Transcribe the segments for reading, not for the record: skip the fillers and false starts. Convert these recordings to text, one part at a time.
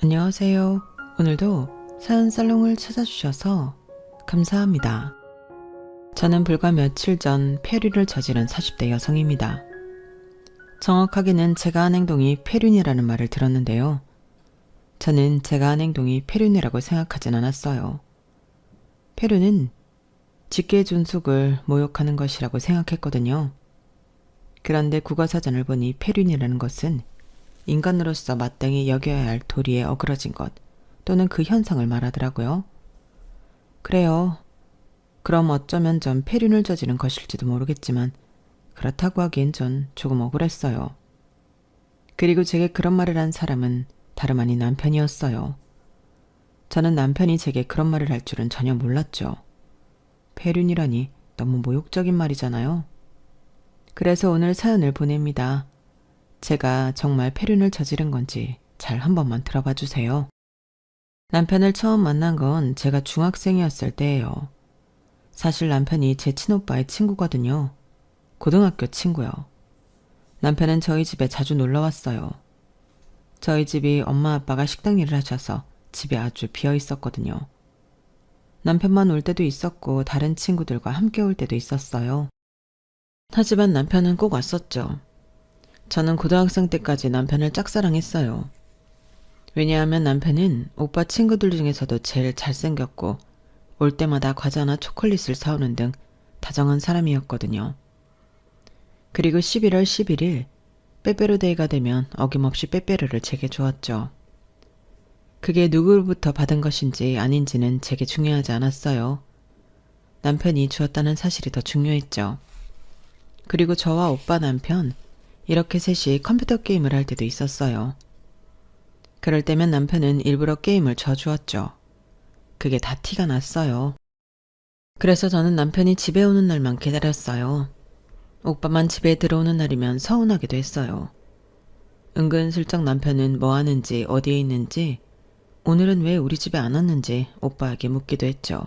안녕하세요. 오늘도 사연 살롱을 찾아주셔서 감사합니다. 저는 불과 며칠 전 폐륜을 저지른 40대 여성입니다. 정확하게는 제가 한 행동이 폐륜이라는 말을 들었는데요. 저는 제가 한 행동이 폐륜이라고 생각하진 않았어요. 폐륜은 직계존속을 모욕하는 것이라고 생각했거든요. 그런데 국어사전을 보니 폐륜이라는 것은 인간으로서 마땅히 여겨야 할 도리에 어그러진 것 또는 그 현상을 말하더라고요. 그래요. 그럼 어쩌면 전 폐륜을 저지른 것일지도 모르겠지만 그렇다고 하기엔 전 조금 억울했어요. 그리고 제게 그런 말을 한 사람은 다름 아닌 남편이었어요. 저는 남편이 제게 그런 말을 할 줄은 전혀 몰랐죠. 폐륜이라니 너무 모욕적인 말이잖아요. 그래서 오늘 사연을 보냅니다. 제가 정말 폐륜을 저지른 건지 잘 한 번만 들어봐 주세요. 남편을 처음 만난 건 제가 중학생이었을 때예요. 사실 남편이 제 친오빠의 친구거든요. 고등학교 친구요. 남편은 저희 집에 자주 놀러 왔어요. 저희 집이 엄마 아빠가 식당 일을 하셔서 집이 아주 비어 있었거든요. 남편만 올 때도 있었고 다른 친구들과 함께 올 때도 있었어요. 하지만 남편은 꼭 왔었죠. 저는 고등학생 때까지 남편을 짝사랑했어요. 왜냐하면 남편은 오빠 친구들 중에서도 제일 잘생겼고 올 때마다 과자나 초콜릿을 사오는 등 다정한 사람이었거든요. 그리고 11월 11일 빼빼로데이가 되면 어김없이 빼빼로를 제게 주었죠. 그게 누구로부터 받은 것인지 아닌지는 제게 중요하지 않았어요. 남편이 주었다는 사실이 더 중요했죠. 그리고 저와 오빠 남편 이렇게 셋이 컴퓨터 게임을 할 때도 있었어요. 그럴 때면 남편은 일부러 게임을 져주었죠. 그게 다 티가 났어요. 그래서 저는 남편이 집에 오는 날만 기다렸어요. 오빠만 집에 들어오는 날이면 서운하기도 했어요. 은근슬쩍 남편은 뭐 하는지 어디에 있는지 오늘은 왜 우리 집에 안 왔는지 오빠에게 묻기도 했죠.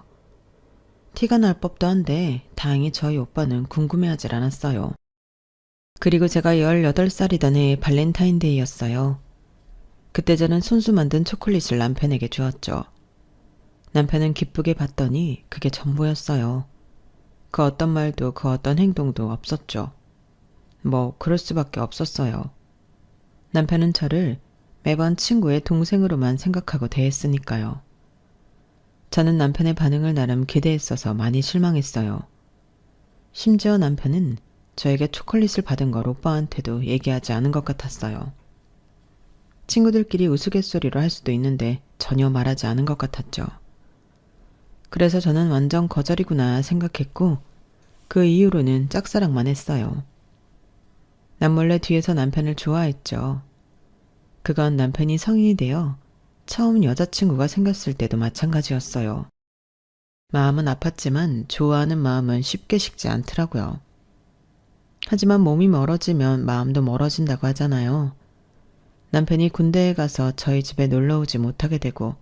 티가 날 법도 한데 다행히 저희 오빠는 궁금해하질 않았어요. 그리고 제가 18살이던 해의 발렌타인데이였어요. 그때 저는 손수 만든 초콜릿을 남편에게 주었죠. 남편은 기쁘게 봤더니 그게 전부였어요. 그 어떤 말도 그 어떤 행동도 없었죠. 뭐 그럴 수밖에 없었어요. 남편은 저를 매번 친구의 동생으로만 생각하고 대했으니까요. 저는 남편의 반응을 나름 기대했어서 많이 실망했어요. 심지어 남편은 저에게 초콜릿을 받은 걸 오빠한테도 얘기하지 않은 것 같았어요. 친구들끼리 우스갯소리로 할 수도 있는데 전혀 말하지 않은 것 같았죠. 그래서 저는 완전 거절이구나 생각했고 그 이후로는 짝사랑만 했어요. 남몰래 뒤에서 남편을 좋아했죠. 그건 남편이 성인이 되어 처음 여자친구가 생겼을 때도 마찬가지였어요. 마음은 아팠지만 좋아하는 마음은 쉽게 식지 않더라고요. 하지만 몸이 멀어지면 마음도 멀어진다고 하잖아요. 남편이 군대에 가서 저희 집에 놀러 오지 못하게 되고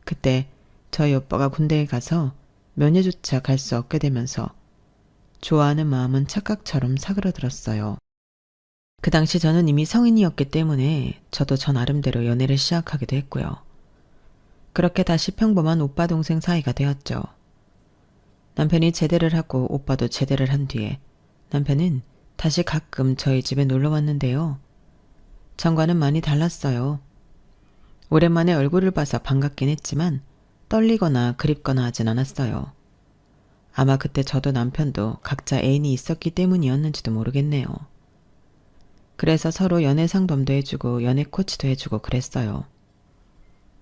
그때 저희 오빠가 군대에 가서 면회조차 갈 수 없게 되면서 좋아하는 마음은 착각처럼 사그러들었어요. 그 당시 저는 이미 성인이었기 때문에 저도 저 나름대로 연애를 시작하기도 했고요. 그렇게 다시 평범한 오빠 동생 사이가 되었죠. 남편이 제대를 하고 오빠도 제대를 한 뒤에 남편은 다시 가끔 저희 집에 놀러 왔는데요. 전과는 많이 달랐어요. 오랜만에 얼굴을 봐서 반갑긴 했지만 떨리거나 그립거나 하진 않았어요. 아마 그때 저도 남편도 각자 애인이 있었기 때문이었는지도 모르겠네요. 그래서 서로 연애 상담도 해주고 연애 코치도 해주고 그랬어요.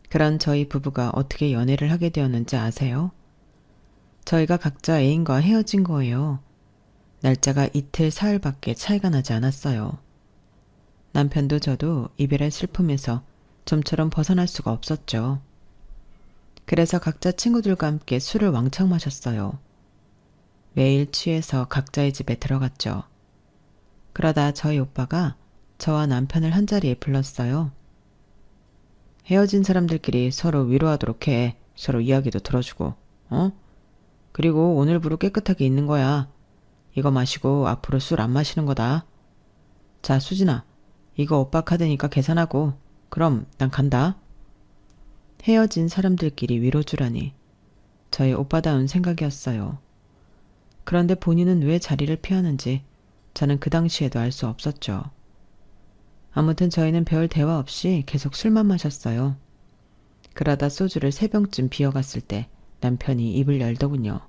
그런 저희 부부가 어떻게 연애를 하게 되었는지 아세요? 저희가 각자 애인과 헤어진 거예요. 날짜가 이틀 사흘밖에 차이가 나지 않았어요. 남편도 저도 이별의 슬픔에서 좀처럼 벗어날 수가 없었죠. 그래서 각자 친구들과 함께 술을 왕창 마셨어요. 매일 취해서 각자의 집에 들어갔죠. 그러다 저희 오빠가 저와 남편을 한자리에 불렀어요. 헤어진 사람들끼리 서로 위로하도록 해. 서로 이야기도 들어주고, 그리고 오늘부로 깨끗하게 있는 거야. 이거 마시고 앞으로 술 안 마시는 거다. 자, 수진아. 이거 오빠 카드니까 계산하고. 그럼 난 간다. 헤어진 사람들끼리 위로주라니 저의 오빠다운 생각이었어요. 그런데 본인은 왜 자리를 피하는지 저는 그 당시에도 알 수 없었죠. 아무튼 저희는 별 대화 없이 계속 술만 마셨어요. 그러다 소주를 3병쯤 비어갔을 때 남편이 입을 열더군요.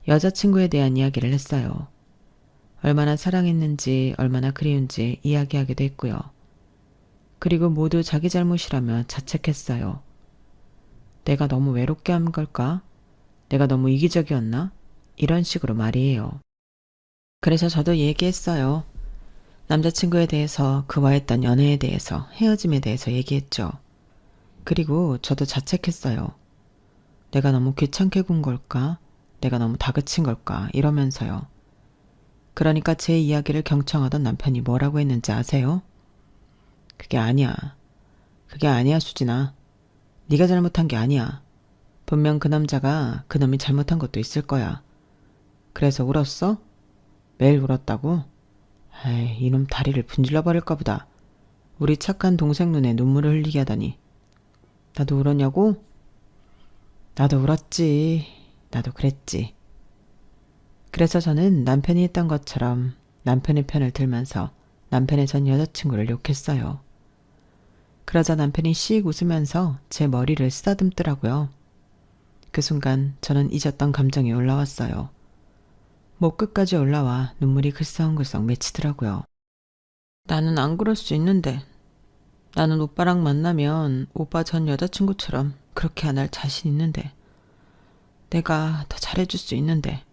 여자친구에 대한 이야기를 했어요. 얼마나 사랑했는지 얼마나 그리운지 이야기하기도 했고요. 그리고 모두 자기 잘못이라며 자책했어요. 내가 너무 외롭게 한 걸까? 내가 너무 이기적이었나? 이런 식으로 말이에요. 그래서 저도 얘기했어요. 남자친구에 대해서, 그와 했던 연애에 대해서, 헤어짐에 대해서 얘기했죠. 그리고 저도 자책했어요. 내가 너무 귀찮게 군 걸까? 내가 너무 다그친 걸까? 이러면서요. 그러니까 제 이야기를 경청하던 남편이 뭐라고 했는지 아세요? 그게 아니야. 그게 아니야, 수진아. 네가 잘못한 게 아니야. 분명 그 남자가 그놈이 잘못한 것도 있을 거야. 그래서 울었어? 매일 울었다고? 에이, 이놈 다리를 분질러 버릴까 보다. 우리 착한 동생 눈에 눈물을 흘리게 하다니. 나도 울었냐고? 나도 울었지. 나도 그랬지. 그래서 저는 남편이 했던 것처럼 남편의 편을 들면서 남편의 전 여자친구를 욕했어요. 그러자 남편이 씩 웃으면서 제 머리를 쓰다듬더라고요. 그 순간 저는 잊었던 감정이 올라왔어요. 목 끝까지 올라와 눈물이 글썽글썽 맺히더라고요. 나는 안 그럴 수 있는데. 나는 오빠랑 만나면 오빠 전 여자친구처럼 그렇게 안 할 자신 있는데. 내가 더 잘해줄 수 있는데.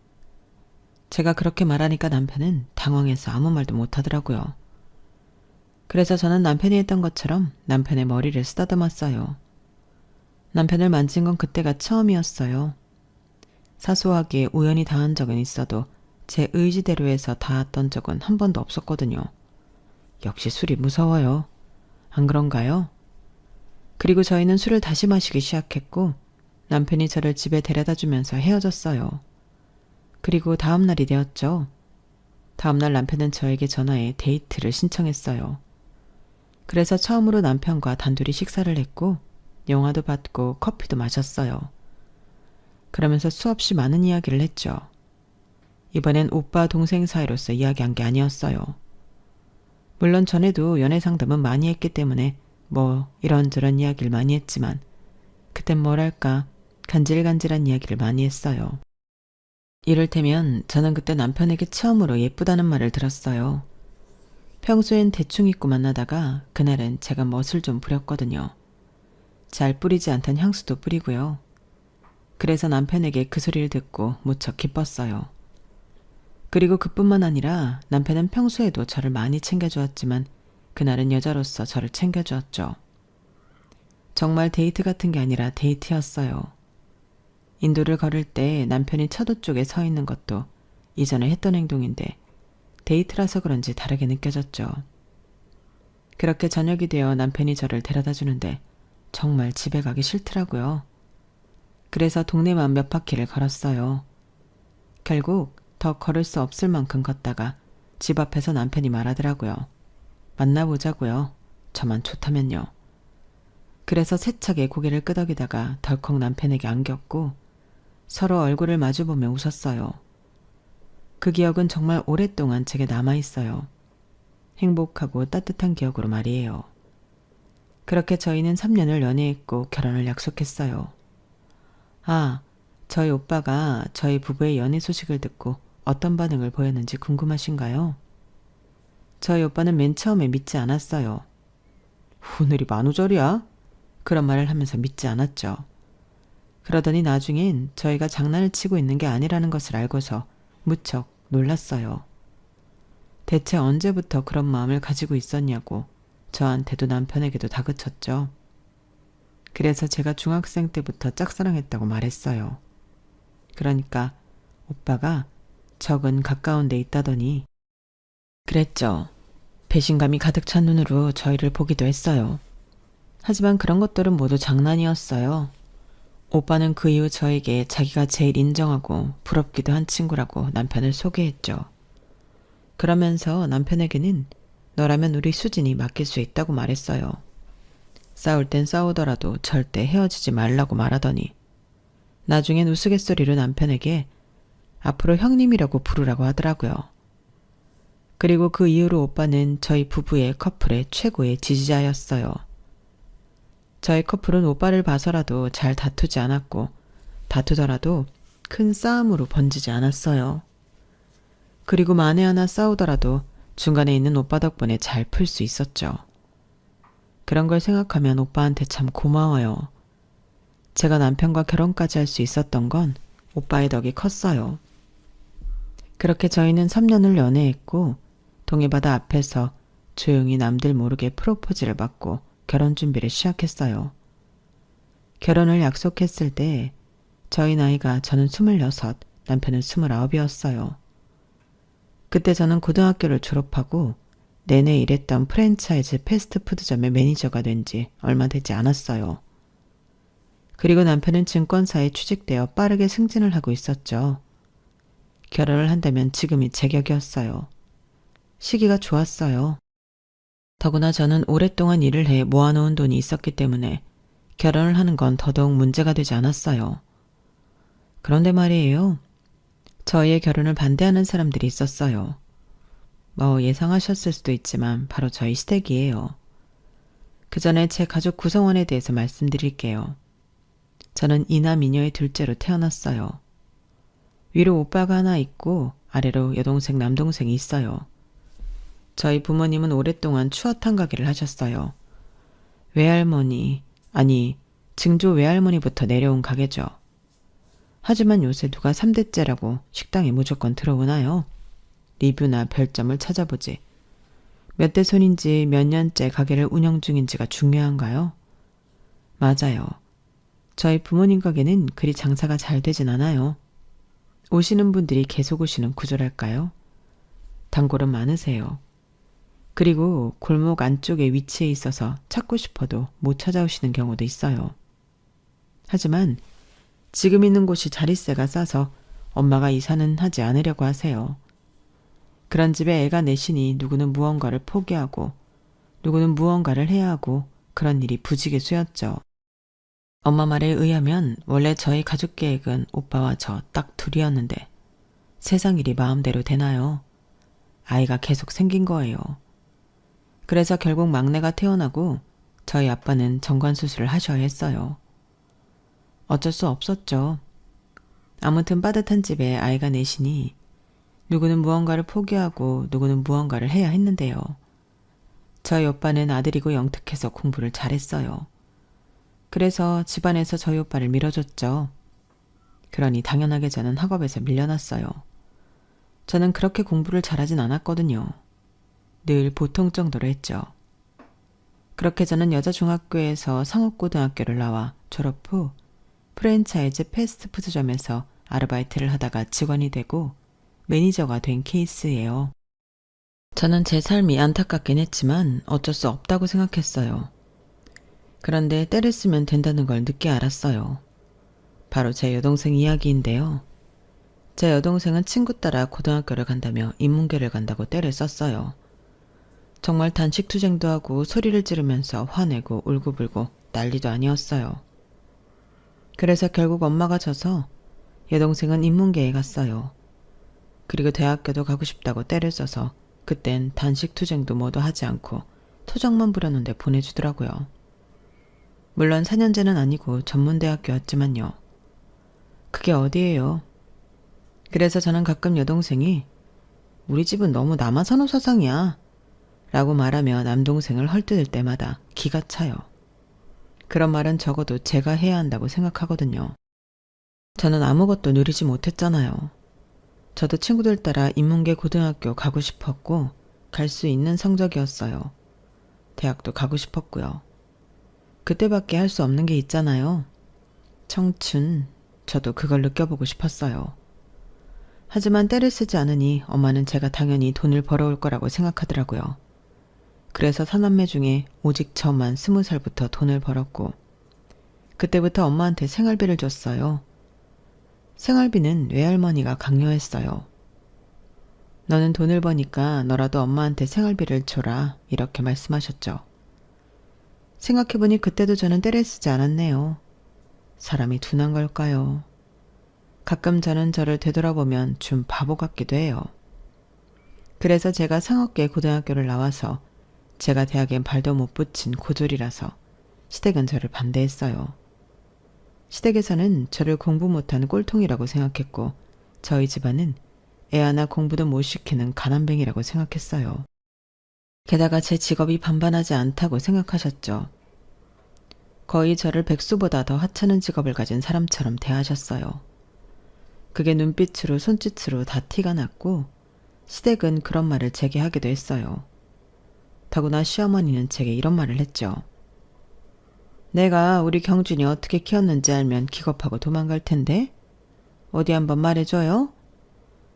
제가 그렇게 말하니까 남편은 당황해서 아무 말도 못하더라고요. 그래서 저는 남편이 했던 것처럼 남편의 머리를 쓰다듬었어요. 남편을 만진 건 그때가 처음이었어요. 사소하게 우연히 닿은 적은 있어도 제 의지대로 해서 닿았던 적은 한 번도 없었거든요. 역시 술이 무서워요. 안 그런가요? 그리고 저희는 술을 다시 마시기 시작했고 남편이 저를 집에 데려다 주면서 헤어졌어요. 그리고 다음 날이 되었죠. 다음 날 남편은 저에게 전화해 데이트를 신청했어요. 그래서 처음으로 남편과 단둘이 식사를 했고 영화도 봤고 커피도 마셨어요. 그러면서 수없이 많은 이야기를 했죠. 이번엔 오빠 동생 사이로서 이야기한 게 아니었어요. 물론 전에도 연애 상담은 많이 했기 때문에 뭐 이런저런 이야기를 많이 했지만 그땐 뭐랄까 간질간질한 이야기를 많이 했어요. 이를테면 저는 그때 남편에게 처음으로 예쁘다는 말을 들었어요. 평소엔 대충 입고 만나다가 그날은 제가 멋을 좀 부렸거든요. 잘 뿌리지 않던 향수도 뿌리고요. 그래서 남편에게 그 소리를 듣고 무척 기뻤어요. 그리고 그뿐만 아니라 남편은 평소에도 저를 많이 챙겨주었지만 그날은 여자로서 저를 챙겨주었죠. 정말 데이트 같은 게 아니라 데이트였어요. 인도를 걸을 때 남편이 차도 쪽에 서 있는 것도 이전에 했던 행동인데 데이트라서 그런지 다르게 느껴졌죠. 그렇게 저녁이 되어 남편이 저를 데려다 주는데 정말 집에 가기 싫더라고요. 그래서 동네만 몇 바퀴를 걸었어요. 결국 더 걸을 수 없을 만큼 걷다가 집 앞에서 남편이 말하더라고요. 만나보자고요. 저만 좋다면요. 그래서 세차게 고개를 끄덕이다가 덜컥 남편에게 안겼고 서로 얼굴을 마주보며 웃었어요. 그 기억은 정말 오랫동안 제게 남아있어요. 행복하고 따뜻한 기억으로 말이에요. 그렇게 저희는 3년을 연애했고 결혼을 약속했어요. 아, 저희 오빠가 저희 부부의 연애 소식을 듣고 어떤 반응을 보였는지 궁금하신가요? 저희 오빠는 맨 처음에 믿지 않았어요. 오늘이 만우절이야? 그런 말을 하면서 믿지 않았죠. 그러더니 나중엔 저희가 장난을 치고 있는 게 아니라는 것을 알고서 무척 놀랐어요. 대체 언제부터 그런 마음을 가지고 있었냐고 저한테도 남편에게도 다그쳤죠. 그래서 제가 중학생 때부터 짝사랑했다고 말했어요. 그러니까 오빠가 적은 가까운 데 있다더니 그랬죠. 배신감이 가득 찬 눈으로 저희를 보기도 했어요. 하지만 그런 것들은 모두 장난이었어요. 오빠는 그 이후 저에게 자기가 제일 인정하고 부럽기도 한 친구라고 남편을 소개했죠. 그러면서 남편에게는 너라면 우리 수진이 맡길 수 있다고 말했어요. 싸울 땐 싸우더라도 절대 헤어지지 말라고 말하더니 나중엔 우스갯소리로 남편에게 앞으로 형님이라고 부르라고 하더라고요. 그리고 그 이후로 오빠는 저희 부부의 커플의 최고의 지지자였어요. 저희 커플은 오빠를 봐서라도 잘 다투지 않았고 다투더라도 큰 싸움으로 번지지 않았어요. 그리고 만에 하나 싸우더라도 중간에 있는 오빠 덕분에 잘 풀 수 있었죠. 그런 걸 생각하면 오빠한테 참 고마워요. 제가 남편과 결혼까지 할 수 있었던 건 오빠의 덕이 컸어요. 그렇게 저희는 3년을 연애했고 동해바다 앞에서 조용히 남들 모르게 프로포즈를 받고 결혼 준비를 시작했어요. 결혼을 약속했을 때 저희 나이가 저는 26, 남편은 29이었어요. 그때 저는 고등학교를 졸업하고 내내 일했던 프랜차이즈 패스트푸드점의 매니저가 된 지 얼마 되지 않았어요. 그리고 남편은 증권사에 취직되어 빠르게 승진을 하고 있었죠. 결혼을 한다면 지금이 제격이었어요. 시기가 좋았어요. 더구나 저는 오랫동안 일을 해 모아놓은 돈이 있었기 때문에 결혼을 하는 건 더더욱 문제가 되지 않았어요. 그런데 말이에요. 저희의 결혼을 반대하는 사람들이 있었어요. 예상하셨을 수도 있지만 바로 저희 시댁이에요. 그 전에 제 가족 구성원에 대해서 말씀드릴게요. 저는 이남 이녀의 둘째로 태어났어요. 위로 오빠가 하나 있고 아래로 여동생 남동생이 있어요. 저희 부모님은 오랫동안 추어탕 가게를 하셨어요. 증조 외할머니부터 내려온 가게죠. 하지만 요새 누가 3대째라고 식당에 무조건 들어오나요? 리뷰나 별점을 찾아보지. 몇 대 손인지 몇 년째 가게를 운영 중인지가 중요한가요? 맞아요. 저희 부모님 가게는 그리 장사가 잘 되진 않아요. 오시는 분들이 계속 오시는 구조랄까요? 단골은 많으세요. 그리고 골목 안쪽에 위치해 있어서 찾고 싶어도 못 찾아오시는 경우도 있어요. 하지만 지금 있는 곳이 자릿세가 싸서 엄마가 이사는 하지 않으려고 하세요. 그런 집에 애가 넷이니 누구는 무언가를 포기하고 누구는 무언가를 해야 하고 그런 일이 부지기수였죠. 엄마 말에 의하면 원래 저희 가족 계획은 오빠와 저 딱 둘이었는데 세상 일이 마음대로 되나요? 아이가 계속 생긴 거예요. 그래서 결국 막내가 태어나고 저희 아빠는 정관수술을 하셔야 했어요. 어쩔 수 없었죠. 아무튼 빠듯한 집에 아이가 넷이니 누구는 무언가를 포기하고 누구는 무언가를 해야 했는데요. 저희 오빠는 아들이고 영특해서 공부를 잘했어요. 그래서 집안에서 저희 오빠를 밀어줬죠. 그러니 당연하게 저는 학업에서 밀려났어요. 저는 그렇게 공부를 잘하진 않았거든요. 늘 보통 정도로 했죠. 그렇게 저는 여자중학교에서 상업고등학교를 나와 졸업 후 프랜차이즈 패스트푸드점에서 아르바이트를 하다가 직원이 되고 매니저가 된 케이스예요. 저는 제 삶이 안타깝긴 했지만 어쩔 수 없다고 생각했어요. 그런데 때를 쓰면 된다는 걸 늦게 알았어요. 바로 제 여동생 이야기인데요. 제 여동생은 친구 따라 고등학교를 간다며 인문계를 간다고 때를 썼어요. 정말 단식투쟁도 하고 소리를 지르면서 화내고 울고불고 난리도 아니었어요. 그래서 결국 엄마가 져서 여동생은 인문계에 갔어요. 그리고 대학교도 가고 싶다고 때를 써서 그땐 단식투쟁도 뭐도 하지 않고 토장만 부렸는데 보내주더라고요. 물론 4년제는 아니고 전문대학교였지만요. 그게 어디예요? 그래서 저는 가끔 여동생이 우리 집은 너무 남아선호 사상이야 라고 말하며 남동생을 헐뜯을 때마다 기가 차요. 그런 말은 적어도 제가 해야 한다고 생각하거든요. 저는 아무것도 누리지 못했잖아요. 저도 친구들 따라 인문계 고등학교 가고 싶었고 갈 수 있는 성적이었어요. 대학도 가고 싶었고요. 그때밖에 할 수 없는 게 있잖아요. 청춘, 저도 그걸 느껴보고 싶었어요. 하지만 때를 쓰지 않으니 엄마는 제가 당연히 돈을 벌어올 거라고 생각하더라고요. 그래서 사남매 중에 오직 저만 20살부터 돈을 벌었고 그때부터 엄마한테 생활비를 줬어요. 생활비는 외할머니가 강요했어요. 너는 돈을 버니까 너라도 엄마한테 생활비를 줘라 이렇게 말씀하셨죠. 생각해보니 그때도 저는 떼를 쓰지 않았네요. 사람이 둔한 걸까요? 가끔 저는 저를 되돌아보면 좀 바보 같기도 해요. 그래서 제가 상업계 고등학교를 나와서 제가 대학엔 발도 못 붙인 고졸이라서 시댁은 저를 반대했어요. 시댁에서는 저를 공부 못하는 꼴통이라고 생각했고 저희 집안은 애 하나 공부도 못 시키는 가난뱅이라고 생각했어요. 게다가 제 직업이 반반하지 않다고 생각하셨죠. 거의 저를 백수보다 더 하찮은 직업을 가진 사람처럼 대하셨어요. 그게 눈빛으로 손짓으로 다 티가 났고 시댁은 그런 말을 제게 하기도 했어요. 더구나 시어머니는 제게 이런 말을 했죠. 내가 우리 경준이 어떻게 키웠는지 알면 기겁하고 도망갈 텐데 어디 한번 말해줘요.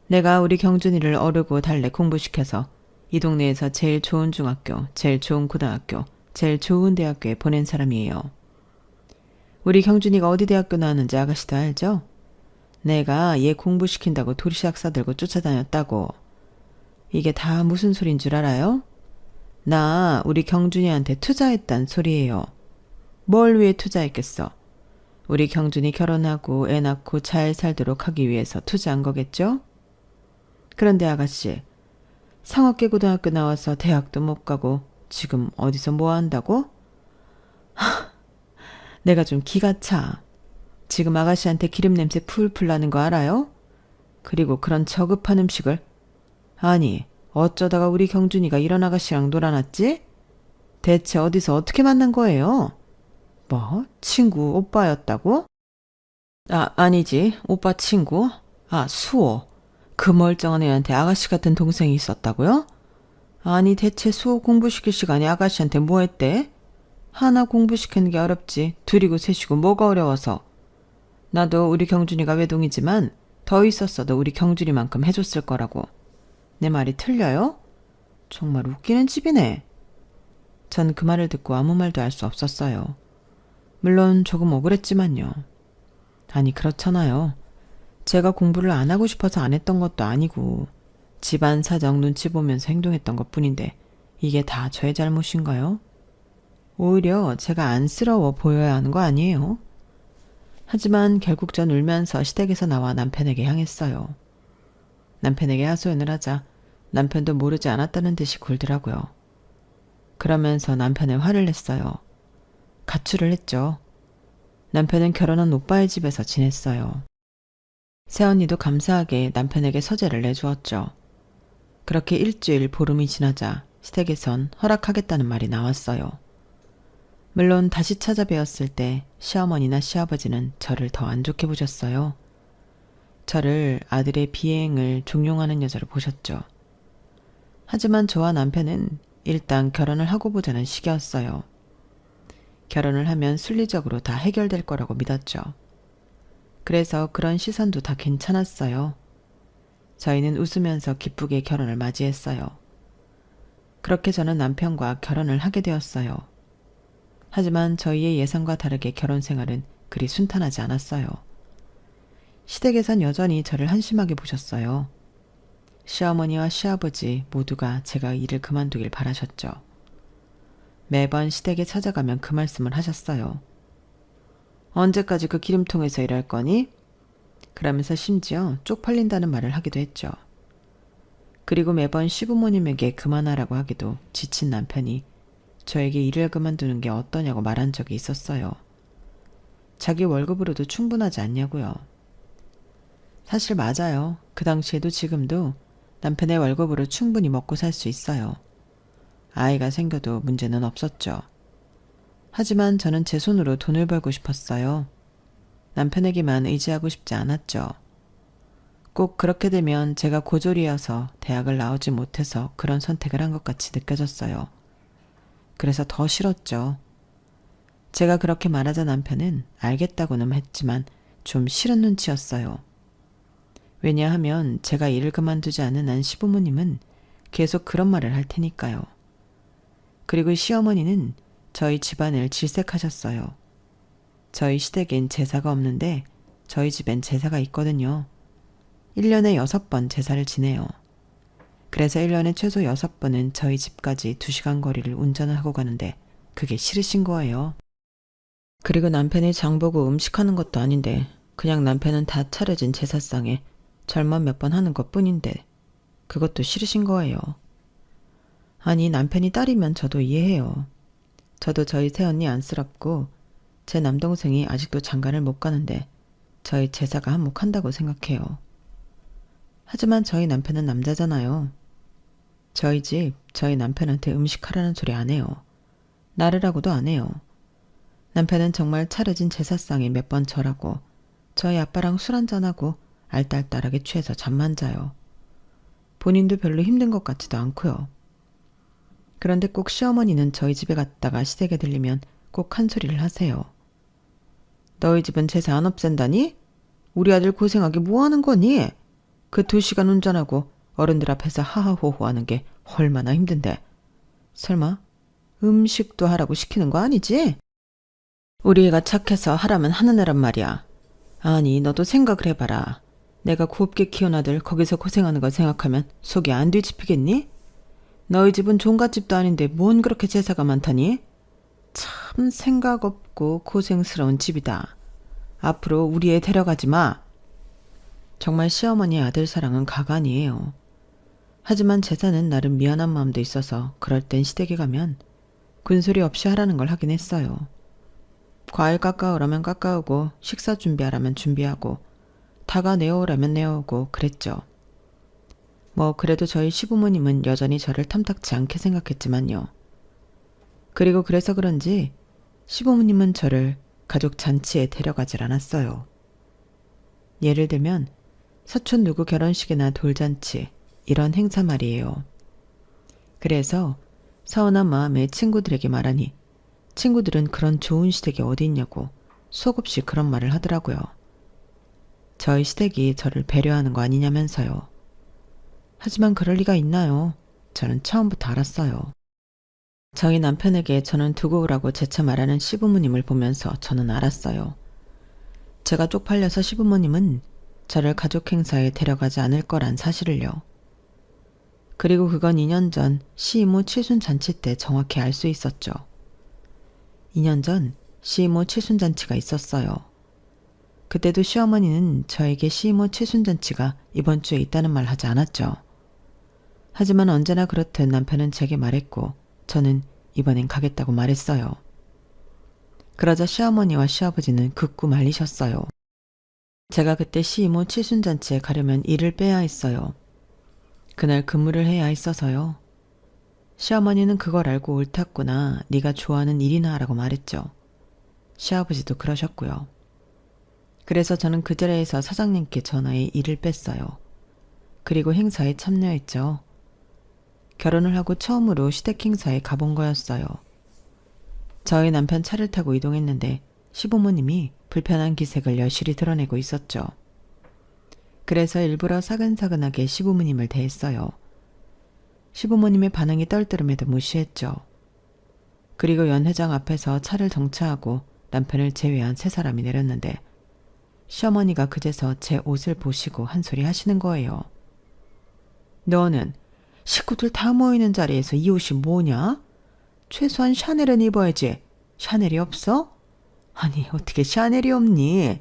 내가 우리 경준이를 어르고 달래 공부시켜서 이 동네에서 제일 좋은 중학교, 제일 좋은 고등학교, 제일 좋은 대학교에 보낸 사람이에요. 우리 경준이가 어디 대학교 나왔는지 아가씨도 알죠? 내가 얘 공부시킨다고 도시락 싸들고 쫓아다녔다고. 이게 다 무슨 소린 줄 알아요? 나 우리 경준이한테 투자했단 소리예요. 뭘 위해 투자했겠어? 우리 경준이 결혼하고 애 낳고 잘 살도록 하기 위해서 투자한 거겠죠? 그런데 아가씨, 상업계 고등학교 나와서 대학도 못 가고 지금 어디서 뭐 한다고? 내가 좀 기가 차. 지금 아가씨한테 기름 냄새 풀풀 나는 거 알아요? 그리고 그런 저급한 음식을. 아니, 어쩌다가 우리 경준이가 이런 아가씨랑 놀아놨지? 대체 어디서 어떻게 만난 거예요? 뭐? 친구 오빠였다고? 아니지. 오빠 친구? 수호. 그 멀쩡한 애한테 아가씨 같은 동생이 있었다고요? 아니, 대체 수호 공부시킬 시간에 아가씨한테 뭐 했대? 하나 공부시키는 게 어렵지. 둘이고 셋이고 뭐가 어려워서. 나도 우리 경준이가 외동이지만 더 있었어도 우리 경준이만큼 해줬을 거라고. 내 말이 틀려요? 정말 웃기는 집이네. 전 그 말을 듣고 아무 말도 할 수 없었어요. 물론 조금 억울했지만요. 아니 그렇잖아요. 제가 공부를 안 하고 싶어서 안 했던 것도 아니고 집안 사정 눈치 보면서 행동했던 것뿐인데 이게 다 저의 잘못인가요? 오히려 제가 안쓰러워 보여야 하는 거 아니에요? 하지만 결국 전 울면서 시댁에서 나와 남편에게 향했어요. 남편에게 하소연을 하자 남편도 모르지 않았다는 듯이 굴더라고요. 그러면서 남편에 화를 냈어요. 가출을 했죠. 남편은 결혼한 오빠의 집에서 지냈어요. 새언니도 감사하게 남편에게 서재를 내주었죠. 그렇게 일주일 보름이 지나자 시댁에선 허락하겠다는 말이 나왔어요. 물론 다시 찾아뵈었을 때 시어머니나 시아버지는 저를 더 안 좋게 보셨어요. 저를 아들의 비행을 종용하는 여자로 보셨죠. 하지만 저와 남편은 일단 결혼을 하고 보자는 식이었어요. 결혼을 하면 순리적으로 다 해결될 거라고 믿었죠. 그래서 그런 시선도 다 괜찮았어요. 저희는 웃으면서 기쁘게 결혼을 맞이했어요. 그렇게 저는 남편과 결혼을 하게 되었어요. 하지만 저희의 예상과 다르게 결혼 생활은 그리 순탄하지 않았어요. 시댁에선 여전히 저를 한심하게 보셨어요. 시어머니와 시아버지 모두가 제가 일을 그만두길 바라셨죠. 매번 시댁에 찾아가면 그 말씀을 하셨어요. 언제까지 그 기름통에서 일할 거니? 그러면서 심지어 쪽팔린다는 말을 하기도 했죠. 그리고 매번 시부모님에게 그만하라고 하기도 지친 남편이 저에게 일을 그만두는 게 어떠냐고 말한 적이 있었어요. 자기 월급으로도 충분하지 않냐고요. 사실 맞아요. 그 당시에도 지금도 남편의 월급으로 충분히 먹고 살 수 있어요. 아이가 생겨도 문제는 없었죠. 하지만 저는 제 손으로 돈을 벌고 싶었어요. 남편에게만 의지하고 싶지 않았죠. 꼭 그렇게 되면 제가 고졸이어서 대학을 나오지 못해서 그런 선택을 한 것 같이 느껴졌어요. 그래서 더 싫었죠. 제가 그렇게 말하자 남편은 알겠다고는 했지만 좀 싫은 눈치였어요. 왜냐하면 제가 일을 그만두지 않은 한 시부모님은 계속 그런 말을 할 테니까요. 그리고 시어머니는 저희 집안을 질색하셨어요. 저희 시댁엔 제사가 없는데 저희 집엔 제사가 있거든요. 1년에 6번 제사를 지내요. 그래서 1년에 최소 6번은 저희 집까지 2시간 거리를 운전을 하고 가는데 그게 싫으신 거예요. 그리고 남편이 장보고 음식하는 것도 아닌데 그냥 남편은 다 차려진 제사상에 절만 몇 번 하는 것뿐인데 그것도 싫으신 거예요. 아니, 남편이 딸이면 저도 이해해요. 저도 저희 새언니 안쓰럽고 제 남동생이 아직도 장가를 못 가는데 저희 제사가 한몫한다고 생각해요. 하지만 저희 남편은 남자잖아요. 저희 집, 저희 남편한테 음식하라는 소리 안 해요. 나르라고도 안 해요. 남편은 정말 차려진 제사상에 몇 번 절하고 저희 아빠랑 술 한잔하고 알딸딸하게 취해서 잠만 자요. 본인도 별로 힘든 것 같지도 않고요. 그런데 꼭 시어머니는 저희 집에 갔다가 시댁에 들리면 꼭 한 소리를 하세요. 너희 집은 제사 안 없앤다니? 우리 아들 고생하게 뭐 하는 거니? 그 2시간 운전하고 어른들 앞에서 하하호호 하는 게 얼마나 힘든데. 설마 음식도 하라고 시키는 거 아니지? 우리 애가 착해서 하라면 하는 애란 말이야. 아니, 너도 생각을 해봐라. 내가 곱게 키운 아들 거기서 고생하는 걸 생각하면 속이 안 뒤집히겠니? 너희 집은 종갓집도 아닌데 뭔 그렇게 제사가 많다니? 참 생각 없고 고생스러운 집이다. 앞으로 우리 애 데려가지 마. 정말 시어머니의 아들 사랑은 가관이에요. 하지만 제사는 나름 미안한 마음도 있어서 그럴 땐 시댁에 가면 군소리 없이 하라는 걸 하긴 했어요. 과일 깎아오라면 깎아오고 식사 준비하라면 준비하고 다가 내어오라면 내어오고 그랬죠. 뭐 그래도 저희 시부모님은 여전히 저를 탐탁치 않게 생각했지만요. 그리고 그래서 그런지 시부모님은 저를 가족 잔치에 데려가질 않았어요. 예를 들면 사촌 누구 결혼식이나 돌잔치 이런 행사 말이에요. 그래서 서운한 마음에 친구들에게 말하니 친구들은 그런 좋은 시댁이 어디 있냐고 속없이 그런 말을 하더라고요. 저희 시댁이 저를 배려하는 거 아니냐면서요. 하지만 그럴 리가 있나요? 저는 처음부터 알았어요. 저희 남편에게 저는 두고 오라고 재차 말하는 시부모님을 보면서 저는 알았어요. 제가 쪽팔려서 시부모님은 저를 가족 행사에 데려가지 않을 거란 사실을요. 그리고 그건 2년 전 시이모 칠순잔치 때 정확히 알 수 있었죠. 2년 전 시이모 칠순잔치가 있었어요. 그때도 시어머니는 저에게 시이모 칠순잔치가 이번 주에 있다는 말 하지 않았죠. 하지만 언제나 그렇듯 남편은 제게 말했고 저는 이번엔 가겠다고 말했어요. 그러자 시어머니와 시아버지는 극구 말리셨어요. 제가 그때 시이모 칠순잔치에 가려면 일을 빼야 했어요. 그날 근무를 해야 했어서요. 시어머니는 그걸 알고 옳았구나. 네가 좋아하는 일이나 하라고 말했죠. 시아버지도 그러셨고요. 그래서 저는 그 자리에서 사장님께 전화해 일을 뺐어요. 그리고 행사에 참여했죠. 결혼을 하고 처음으로 시댁 행사에 가본 거였어요. 저희 남편 차를 타고 이동했는데 시부모님이 불편한 기색을 여실히 드러내고 있었죠. 그래서 일부러 사근사근하게 시부모님을 대했어요. 시부모님의 반응이 떨떠름해도 무시했죠. 그리고 연 회장 앞에서 차를 정차하고 남편을 제외한 3사람이 내렸는데 시어머니가 그제서 제 옷을 보시고 한 소리 하시는 거예요. 너는 식구들 다 모이는 자리에서 이 옷이 뭐냐? 최소한 샤넬은 입어야지. 샤넬이 없어? 아니, 어떻게 샤넬이 없니?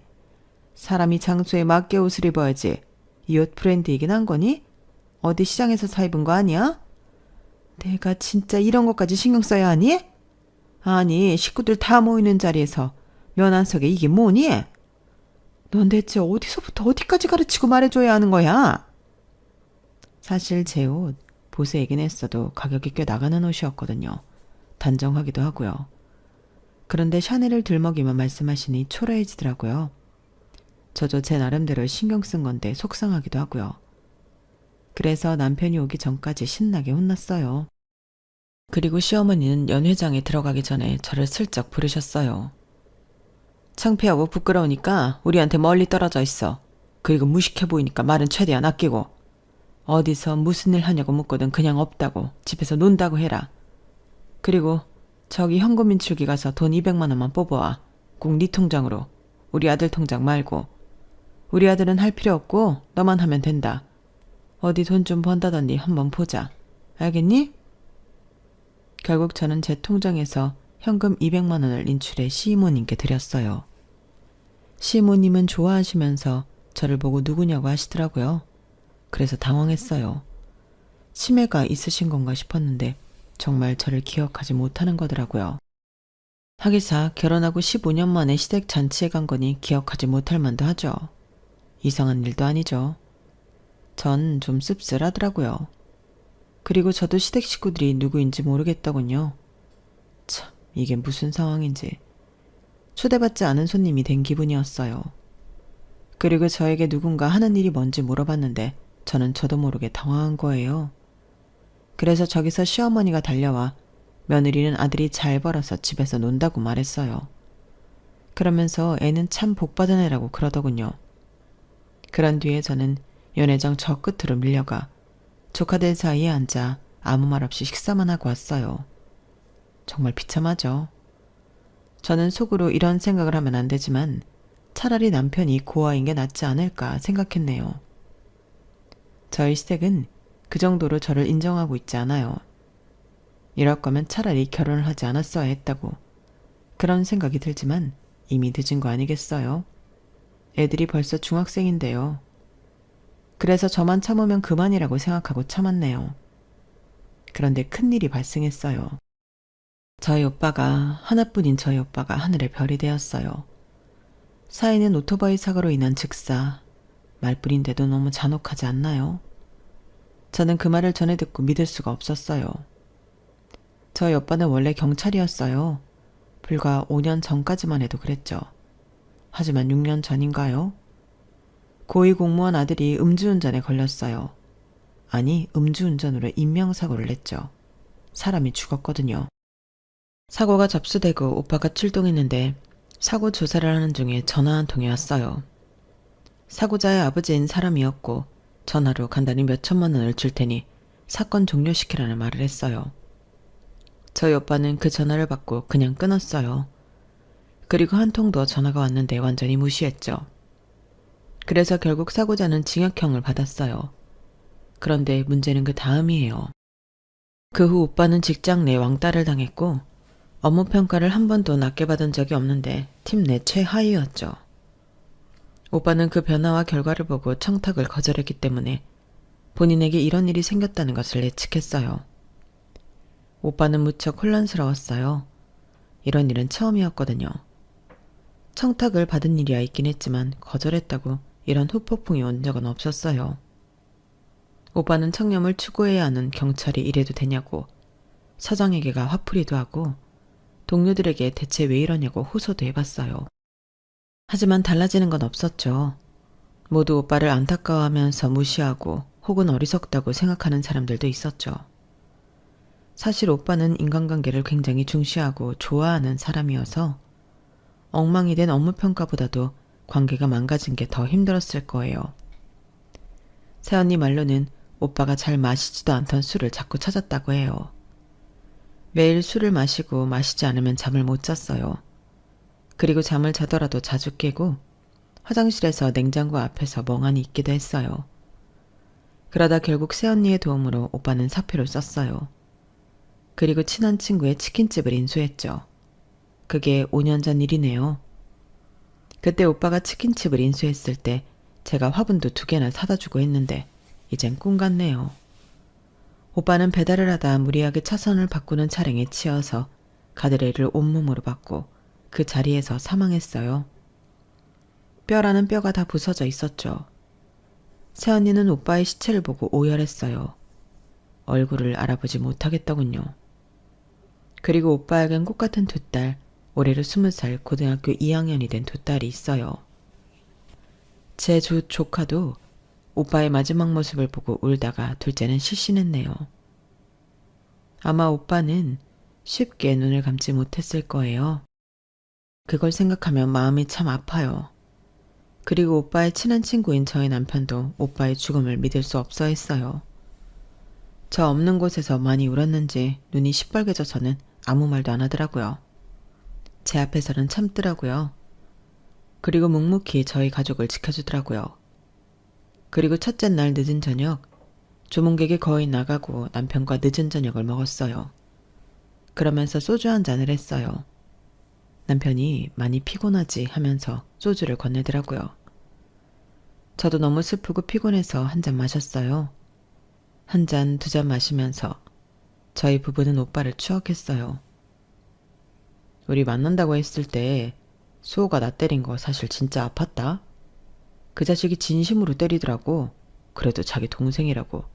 사람이 장소에 맞게 옷을 입어야지. 이 옷 브랜드이긴 한 거니? 어디 시장에서 사 입은 거 아니야? 내가 진짜 이런 것까지 신경 써야 하니? 아니, 식구들 다 모이는 자리에서 면안석에 이게 뭐니? 넌 대체 어디서부터 어디까지 가르치고 말해줘야 하는 거야? 사실 제 옷 보세이긴 했어도 가격이 꽤 나가는 옷이었거든요. 단정하기도 하고요. 그런데 샤넬을 들먹이며 말씀하시니 초라해지더라고요. 저도 제 나름대로 신경 쓴 건데 속상하기도 하고요. 그래서 남편이 오기 전까지 신나게 혼났어요. 그리고 시어머니는 연회장에 들어가기 전에 저를 슬쩍 부르셨어요. 창피하고 부끄러우니까 우리한테 멀리 떨어져 있어. 그리고 무식해 보이니까 말은 최대한 아끼고. 어디서 무슨 일 하냐고 묻거든 그냥 없다고 집에서 논다고 해라. 그리고 저기 현금 인출기 가서 돈 200만 원만 뽑아와. 꼭 네 통장으로. 우리 아들 통장 말고. 우리 아들은 할 필요 없고 너만 하면 된다. 어디 돈 좀 번다더니 한번 보자. 알겠니? 결국 저는 제 통장에서 현금 200만 원을 인출해 시이모님께 드렸어요. 시이모님은 좋아하시면서 저를 보고 누구냐고 하시더라고요. 그래서 당황했어요. 치매가 있으신 건가 싶었는데 정말 저를 기억하지 못하는 거더라고요. 하기사 결혼하고 15년 만에 시댁 잔치에 간 거니 기억하지 못할 만도 하죠. 이상한 일도 아니죠. 전 좀 씁쓸하더라고요. 그리고 저도 시댁 식구들이 누구인지 모르겠더군요. 참, 이게 무슨 상황인지. 초대받지 않은 손님이 된 기분이었어요. 그리고 저에게 누군가 하는 일이 뭔지 물어봤는데 저는 저도 모르게 당황한 거예요. 그래서 저기서 시어머니가 달려와 며느리는 아들이 잘 벌어서 집에서 논다고 말했어요. 그러면서 애는 참 복받은 애라고 그러더군요. 그런 뒤에 저는 연회장 저 끝으로 밀려가 조카들 사이에 앉아 아무 말 없이 식사만 하고 왔어요. 정말 비참하죠. 저는 속으로 이런 생각을 하면 안 되지만 차라리 남편이 고아인 게 낫지 않을까 생각했네요. 저희 시댁은 그 정도로 저를 인정하고 있지 않아요. 이럴 거면 차라리 결혼을 하지 않았어야 했다고 그런 생각이 들지만 이미 늦은 거 아니겠어요? 애들이 벌써 중학생인데요. 그래서 저만 참으면 그만이라고 생각하고 참았네요. 그런데 큰일이 발생했어요. 하나뿐인 저희 오빠가 하늘의 별이 되었어요. 사인은 오토바이 사고로 인한 즉사. 말뿐인데도 너무 잔혹하지 않나요? 저는 그 말을 전해 듣고 믿을 수가 없었어요. 저희 오빠는 원래 경찰이었어요. 불과 5년 전까지만 해도 그랬죠. 하지만 6년 전인가요? 고위 공무원 아들이 음주운전에 걸렸어요. 아니, 음주운전으로 인명사고를 냈죠. 사람이 죽었거든요. 사고가 접수되고 오빠가 출동했는데 사고 조사를 하는 중에 전화 한 통이 왔어요. 사고자의 아버지인 사람이었고 전화로 간단히 몇 천만 원을 줄 테니 사건 종료시키라는 말을 했어요. 저희 오빠는 그 전화를 받고 그냥 끊었어요. 그리고 한 통 더 전화가 왔는데 완전히 무시했죠. 그래서 결국 사고자는 징역형을 받았어요. 그런데 문제는 그 다음이에요. 그 후 오빠는 직장 내 왕따를 당했고 업무 평가를 한 번도 낮게 받은 적이 없는데 팀 내 최하위였죠. 오빠는 그 변화와 결과를 보고 청탁을 거절했기 때문에 본인에게 이런 일이 생겼다는 것을 예측했어요. 오빠는 무척 혼란스러웠어요. 이런 일은 처음이었거든요. 청탁을 받은 일이야 있긴 했지만 거절했다고 이런 후폭풍이 온 적은 없었어요. 오빠는 청렴을 추구해야 하는 경찰이 이래도 되냐고 사장에게가 화풀이도 하고 동료들에게 대체 왜 이러냐고 호소도 해봤어요. 하지만 달라지는 건 없었죠. 모두 오빠를 안타까워하면서 무시하고 혹은 어리석다고 생각하는 사람들도 있었죠. 사실 오빠는 인간관계를 굉장히 중시하고 좋아하는 사람이어서 엉망이 된 업무평가보다도 관계가 망가진 게 더 힘들었을 거예요. 새언니 말로는 오빠가 잘 마시지도 않던 술을 자꾸 찾았다고 해요. 매일 술을 마시고 마시지 않으면 잠을 못 잤어요. 그리고 잠을 자더라도 자주 깨고 화장실에서 냉장고 앞에서 멍하니 있기도 했어요. 그러다 결국 새언니의 도움으로 오빠는 사표를 썼어요. 그리고 친한 친구의 치킨집을 인수했죠. 그게 5년 전 일이네요. 그때 오빠가 치킨집을 인수했을 때 제가 화분도 2개나 사다 주고 했는데 이젠 꿈 같네요. 오빠는 배달을 하다 무리하게 차선을 바꾸는 차량에 치여서 가드레일을 온몸으로 받고 그 자리에서 사망했어요. 뼈라는 뼈가 다 부서져 있었죠. 새언니는 오빠의 시체를 보고 오열했어요. 얼굴을 알아보지 못하겠더군요. 그리고 오빠에겐 꽃같은 2딸, 올해로 20살 고등학교 2학년이 된 2딸이 있어요. 제 조카도 오빠의 마지막 모습을 보고 울다가 둘째는 실신했네요. 아마 오빠는 쉽게 눈을 감지 못했을 거예요. 그걸 생각하면 마음이 참 아파요. 그리고 오빠의 친한 친구인 저희 남편도 오빠의 죽음을 믿을 수 없어 했어요. 저 없는 곳에서 많이 울었는지 눈이 시뻘개져서는 아무 말도 안 하더라고요. 제 앞에서는 참더라고요. 그리고 묵묵히 저희 가족을 지켜주더라고요. 그리고 첫째 날 늦은 저녁, 조문객이 거의 나가고 남편과 늦은 저녁을 먹었어요. 그러면서 소주 한 잔을 했어요. 남편이 많이 피곤하지 하면서 소주를 건네더라고요. 저도 너무 슬프고 피곤해서 한 잔 마셨어요. 한 잔, 두 잔 마시면서 저희 부부는 오빠를 추억했어요. 우리 만난다고 했을 때 수호가 나 때린 거 사실 진짜 아팠다. 그 자식이 진심으로 때리더라고. 그래도 자기 동생이라고.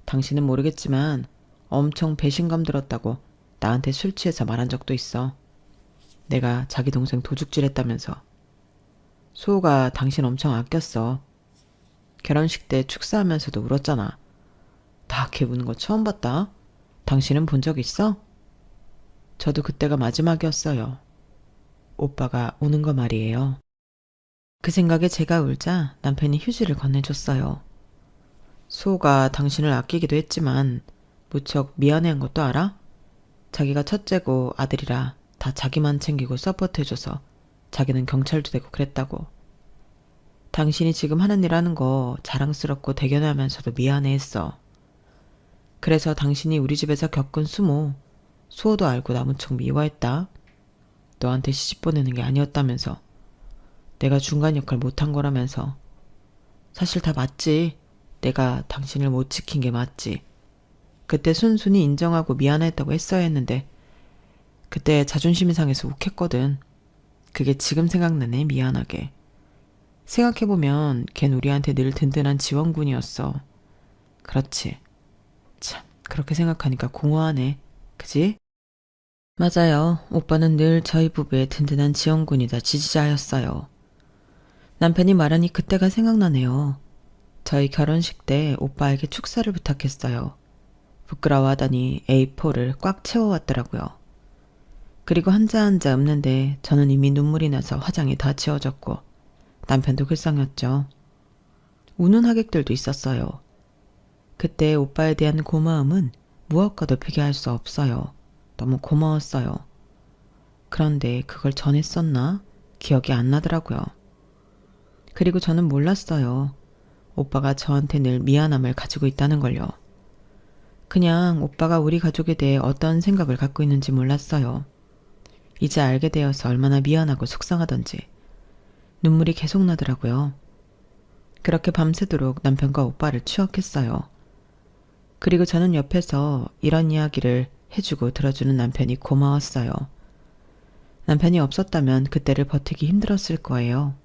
당신은 모르겠지만 엄청 배신감 들었다고 나한테 술 취해서 말한 적도 있어. 내가 자기 동생 도둑질했다면서. 수호가 당신 엄청 아꼈어. 결혼식 때 축사하면서도 울었잖아. 다 걔 우는 거 처음 봤다. 당신은 본 적 있어? 저도 그때가 마지막이었어요. 오빠가 우는 거 말이에요. 그 생각에 제가 울자 남편이 휴지를 건네줬어요. 수호가 당신을 아끼기도 했지만 무척 미안해한 것도 알아? 자기가 첫째고 아들이라 다 자기만 챙기고 서포트해줘서 자기는 경찰도 되고 그랬다고. 당신이 지금 하는 일 하는 거 자랑스럽고 대견하면서도 미안해했어. 그래서 당신이 우리 집에서 겪은 수모, 수호도 알고 나 무척 미워했다. 너한테 시집 보내는 게 아니었다면서. 내가 중간 역할 못한 거라면서. 사실 다 맞지. 내가 당신을 못 지킨 게 맞지. 그때 순순히 인정하고 미안했다고 했어야 했는데 그때 자존심이 상해서 욱했거든. 그게 지금 생각나네, 미안하게. 생각해보면 걘 우리한테 늘 든든한 지원군이었어. 그렇지. 참, 그렇게 생각하니까 공허하네. 그지? 맞아요. 오빠는 늘 저희 부부의 든든한 지원군이다 지지자였어요. 남편이 말하니 그때가 생각나네요. 저희 결혼식 때 오빠에게 축사를 부탁했어요. 부끄러워하더니 A4를 꽉 채워왔더라고요. 그리고 한자 한자 읊는데 저는 이미 눈물이 나서 화장이 다 지워졌고 남편도 글썽였죠. 우는 하객들도 있었어요. 그때 오빠에 대한 고마움은 무엇과도 비교할 수 없어요. 너무 고마웠어요. 그런데 그걸 전했었나? 기억이 안 나더라고요. 그리고 저는 몰랐어요. 오빠가 저한테 늘 미안함을 가지고 있다는 걸요. 그냥 오빠가 우리 가족에 대해 어떤 생각을 갖고 있는지 몰랐어요. 이제 알게 되어서 얼마나 미안하고 속상하던지 눈물이 계속 나더라고요. 그렇게 밤새도록 남편과 오빠를 추억했어요. 그리고 저는 옆에서 이런 이야기를 해주고 들어주는 남편이 고마웠어요. 남편이 없었다면 그때를 버티기 힘들었을 거예요.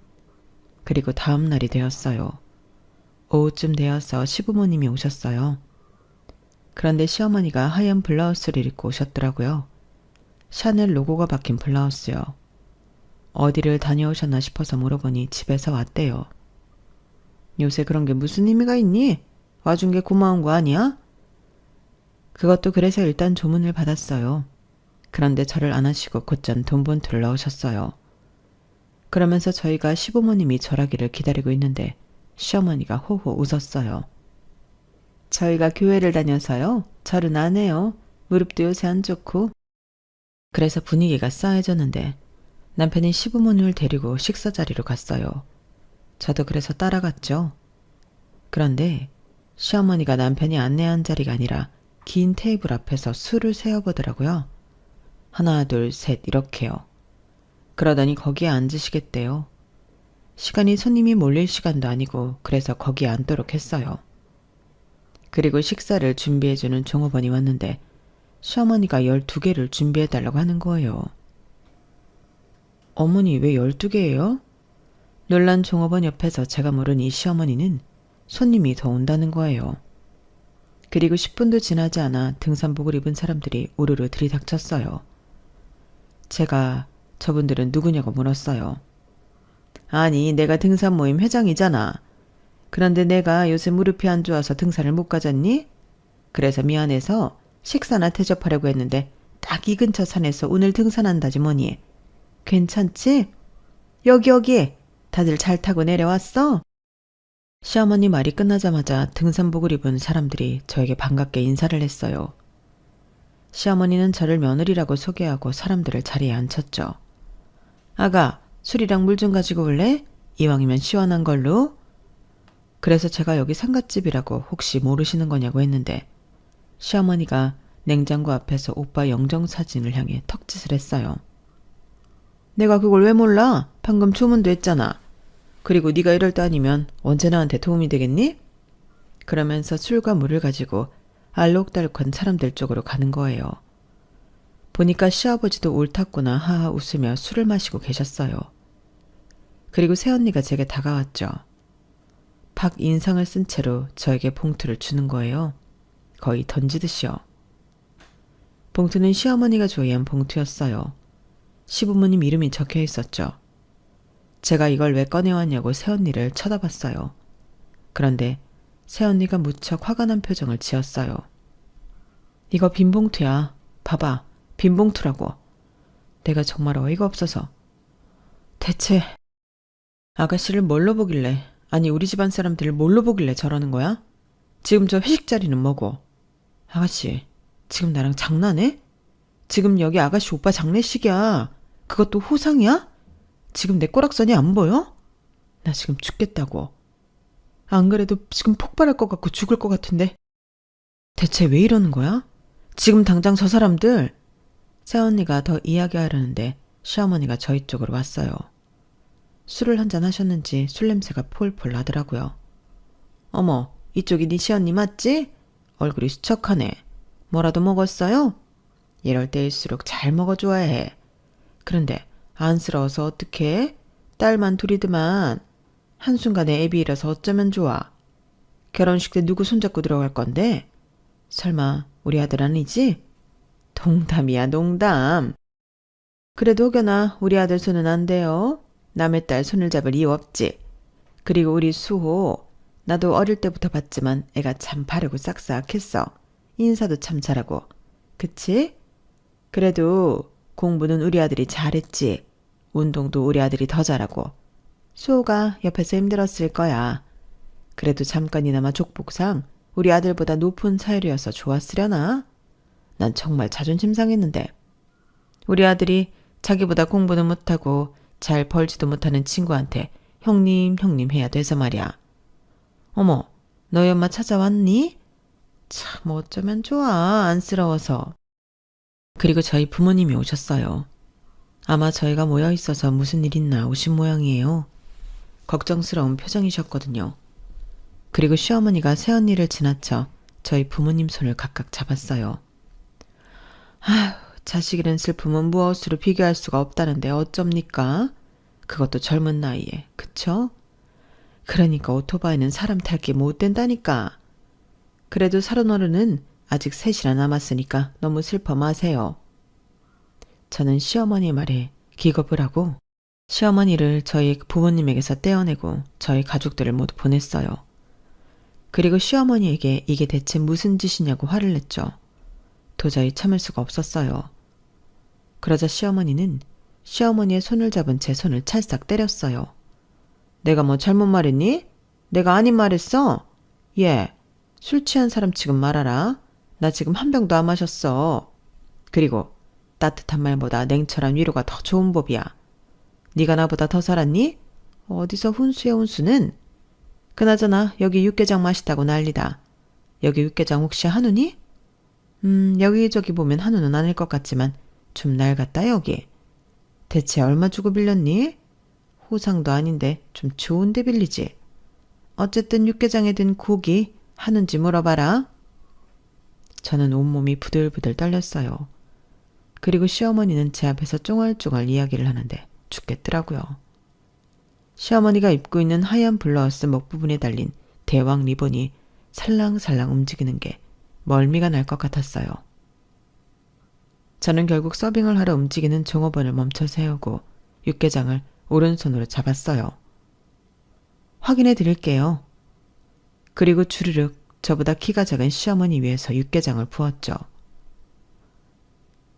그리고 다음 날이 되었어요. 오후쯤 되어서 시부모님이 오셨어요. 그런데 시어머니가 하얀 블라우스를 입고 오셨더라고요. 샤넬 로고가 박힌 블라우스요. 어디를 다녀오셨나 싶어서 물어보니 집에서 왔대요. 요새 그런 게 무슨 의미가 있니? 와준 게 고마운 거 아니야? 그것도 그래서 일단 조문을 받았어요. 그런데 저를 안 하시고 곧전 돈 본투를 넣으셨어요. 그러면서 저희가 시부모님이 절하기를 기다리고 있는데 시어머니가 호호 웃었어요. 저희가 교회를 다녀서요. 절은 안 해요. 무릎도 요새 안 좋고. 그래서 분위기가 싸해졌는데 남편이 시부모님을 데리고 식사 자리로 갔어요. 저도 그래서 따라갔죠. 그런데 시어머니가 남편이 안내한 자리가 아니라 긴 테이블 앞에서 술을 세어보더라고요. 하나, 둘, 셋 이렇게요. 그러더니 거기에 앉으시겠대요. 시간이 손님이 몰릴 시간도 아니고 그래서 거기에 앉도록 했어요. 그리고 식사를 준비해주는 종업원이 왔는데 시어머니가 12개를 준비해달라고 하는 거예요. 어머니 왜 12개예요? 놀란 종업원 옆에서 제가 모른 이 시어머니는 손님이 더 온다는 거예요. 그리고 10분도 지나지 않아 등산복을 입은 사람들이 우르르 들이닥쳤어요. 제가 저분들은 누구냐고 물었어요. 아니, 내가 등산 모임 회장이잖아. 그런데 내가 요새 무릎이 안 좋아서 등산을 못 가졌니? 그래서 미안해서 식사나 대접하려고 했는데 딱 이 근처 산에서 오늘 등산한다지 뭐니. 괜찮지? 여기 다들 잘 타고 내려왔어? 시어머니 말이 끝나자마자 등산복을 입은 사람들이 저에게 반갑게 인사를 했어요. 시어머니는 저를 며느리라고 소개하고 사람들을 자리에 앉혔죠. 아가, 술이랑 물 좀 가지고 올래? 이왕이면 시원한 걸로. 그래서 제가 여기 상갓집이라고 혹시 모르시는 거냐고 했는데 시어머니가 냉장고 앞에서 오빠 영정사진을 향해 턱짓을 했어요. 내가 그걸 왜 몰라? 방금 주문도 했잖아. 그리고 네가 이럴 때 아니면 언제 나한테 도움이 되겠니? 그러면서 술과 물을 가지고 알록달록한 사람들 쪽으로 가는 거예요. 보니까 시아버지도 옳았구나 하하 웃으며 술을 마시고 계셨어요. 그리고 새언니가 제게 다가왔죠. 박 인상을 쓴 채로 저에게 봉투를 주는 거예요. 거의 던지듯이요. 봉투는 시어머니가 조이한 봉투였어요. 시부모님 이름이 적혀 있었죠. 제가 이걸 왜 꺼내왔냐고 새언니를 쳐다봤어요. 그런데 새언니가 무척 화가 난 표정을 지었어요. 이거 빈 봉투야. 봐봐. 빈 봉투라고. 내가 정말 어이가 없어서. 대체 아가씨를 뭘로 보길래, 아니 우리 집안 사람들을 뭘로 보길래 저러는 거야? 지금 저 회식 자리는 뭐고? 아가씨, 지금 나랑 장난해? 지금 여기 아가씨 오빠 장례식이야. 그것도 호상이야? 지금 내 꼬락선이 안 보여? 나 지금 죽겠다고. 안 그래도 지금 폭발할 것 같고 죽을 것 같은데. 대체 왜 이러는 거야? 지금 당장 저 사람들. 새언니가 더 이야기하려는데 시어머니가 저희 쪽으로 왔어요. 술을 한잔 하셨는지 술 냄새가 폴폴 나더라고요. 어머, 이쪽이 네 시언니 맞지? 얼굴이 수척하네. 뭐라도 먹었어요? 이럴 때일수록 잘 먹어줘야 해. 그런데 안쓰러워서 어떡해? 딸만 둘이더만. 한순간에 애비 일어서 어쩌면 좋아. 결혼식 때 누구 손잡고 들어갈 건데? 설마 우리 아들 아니지? 농담이야, 농담. 그래도 혹여나 우리 아들 손은 안 돼요. 남의 딸 손을 잡을 이유 없지. 그리고 우리 수호, 나도 어릴 때부터 봤지만 애가 참 바르고 싹싹했어. 인사도 참 잘하고. 그치? 그래도 공부는 우리 아들이 잘했지. 운동도 우리 아들이 더 잘하고. 수호가 옆에서 힘들었을 거야. 그래도 잠깐이나마 족복상 우리 아들보다 높은 사유리여서 좋았으려나? 난 정말 자존심 상했는데. 우리 아들이 자기보다 공부는 못하고 잘 벌지도 못하는 친구한테 형님 해야 돼서 말이야. 어머, 너희 엄마 찾아왔니? 참 어쩌면 좋아, 안쓰러워서. 그리고 저희 부모님이 오셨어요. 아마 저희가 모여 있어서 무슨 일 있나 오신 모양이에요. 걱정스러운 표정이셨거든요. 그리고 시어머니가 새언니를 지나쳐 저희 부모님 손을 각각 잡았어요. 아휴, 자식이란 슬픔은 무엇으로 비교할 수가 없다는데 어쩝니까? 그것도 젊은 나이에, 그쵸? 그러니까 오토바이는 사람 탈 게 못 된다니까. 그래도 살은어른은 아직 셋이나 남았으니까 너무 슬퍼 마세요. 저는 시어머니 말에 기겁을 하고 시어머니를 저희 부모님에게서 떼어내고 저희 가족들을 모두 보냈어요. 그리고 시어머니에게 이게 대체 무슨 짓이냐고 화를 냈죠. 도저히 참을 수가 없었어요. 그러자 시어머니는 시어머니의 손을 잡은 제 손을 찰싹 때렸어요. 내가 뭐 잘못 말했니? 내가 아닌 말했어? 예, 술 취한 사람 지금 말하라. 나 지금 한 병도 안 마셨어. 그리고 따뜻한 말보다 냉철한 위로가 더 좋은 법이야. 네가 나보다 더 살았니? 어디서 훈수야 훈수는? 그나저나 여기 육개장 맛있다고 난리다. 여기 육개장 혹시 한우니? 여기저기 보면 한우는 아닐 것 같지만 좀 낡았다 여기. 대체 얼마 주고 빌렸니? 호상도 아닌데 좀 좋은데 빌리지. 어쨌든 육개장에 든 고기 한우인지 물어봐라. 저는 온몸이 부들부들 떨렸어요. 그리고 시어머니는 제 앞에서 쫑알쫑알 이야기를 하는데 죽겠더라고요. 시어머니가 입고 있는 하얀 블라우스 목 부분에 달린 대왕 리본이 살랑살랑 움직이는 게 멀미가 날 것 같았어요. 저는 결국 서빙을 하러 움직이는 종업원을 멈춰 세우고 육개장을 오른손으로 잡았어요. 확인해 드릴게요. 그리고 주르륵 저보다 키가 작은 시어머니 위에서 육개장을 부었죠.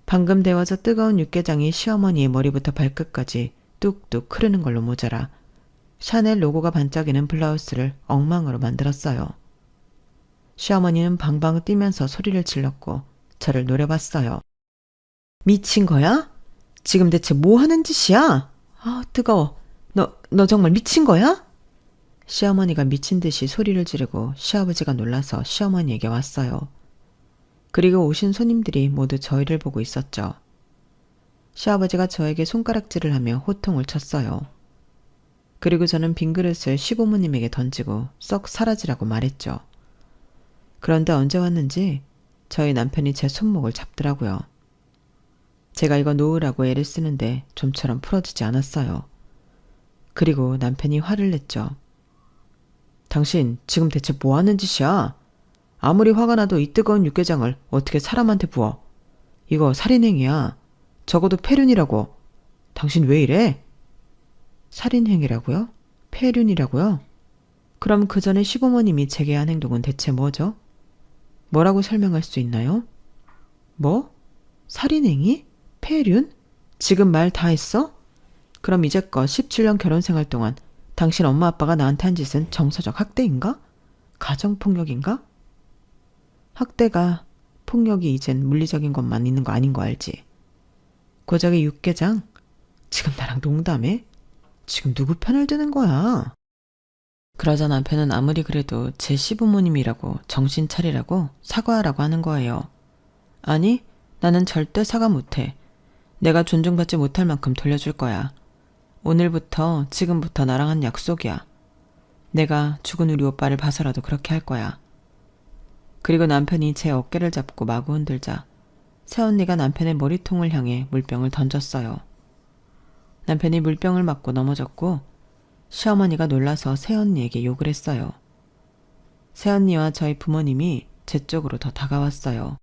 방금 데워져 뜨거운 육개장이 시어머니의 머리부터 발끝까지 뚝뚝 흐르는 걸로 모자라 샤넬 로고가 반짝이는 블라우스를 엉망으로 만들었어요. 시어머니는 방방 뛰면서 소리를 질렀고 저를 노려봤어요. 미친 거야? 지금 대체 뭐 하는 짓이야? 아, 뜨거워. 너 정말 미친 거야? 시어머니가 미친 듯이 소리를 지르고 시아버지가 놀라서 시어머니에게 왔어요. 그리고 오신 손님들이 모두 저희를 보고 있었죠. 시아버지가 저에게 손가락질을 하며 호통을 쳤어요. 그리고 저는 빈 그릇을 시부모님에게 던지고 썩 사라지라고 말했죠. 그런데 언제 왔는지 저희 남편이 제 손목을 잡더라고요. 제가 이거 놓으라고 애를 쓰는데 좀처럼 풀어지지 않았어요. 그리고 남편이 화를 냈죠. 당신 지금 대체 뭐 하는 짓이야? 아무리 화가 나도 이 뜨거운 육개장을 어떻게 사람한테 부어? 이거 살인행위야. 적어도 폐륜이라고. 당신 왜 이래? 살인행위라고요? 폐륜이라고요? 그럼 그 전에 시부모님이 제게 한 행동은 대체 뭐죠? 뭐라고 설명할 수 있나요? 뭐? 살인행위? 폐륜? 지금 말 다 했어? 그럼 이제껏 17년 결혼생활 동안 당신 엄마 아빠가 나한테 한 짓은 정서적 학대인가? 가정폭력인가? 학대가 폭력이 이젠 물리적인 것만 있는 거 아닌 거 알지? 고작의 육개장? 지금 나랑 농담해? 지금 누구 편을 드는 거야? 그러자 남편은 아무리 그래도 제 시부모님이라고 정신 차리라고 사과하라고 하는 거예요. 아니, 나는 절대 사과 못해. 내가 존중받지 못할 만큼 돌려줄 거야. 오늘부터, 지금부터 나랑 한 약속이야. 내가 죽은 우리 오빠를 봐서라도 그렇게 할 거야. 그리고 남편이 제 어깨를 잡고 마구 흔들자 새언니가 남편의 머리통을 향해 물병을 던졌어요. 남편이 물병을 맞고 넘어졌고 시어머니가 놀라서 새언니에게 욕을 했어요. 새언니와 저희 부모님이 제 쪽으로 더 다가왔어요.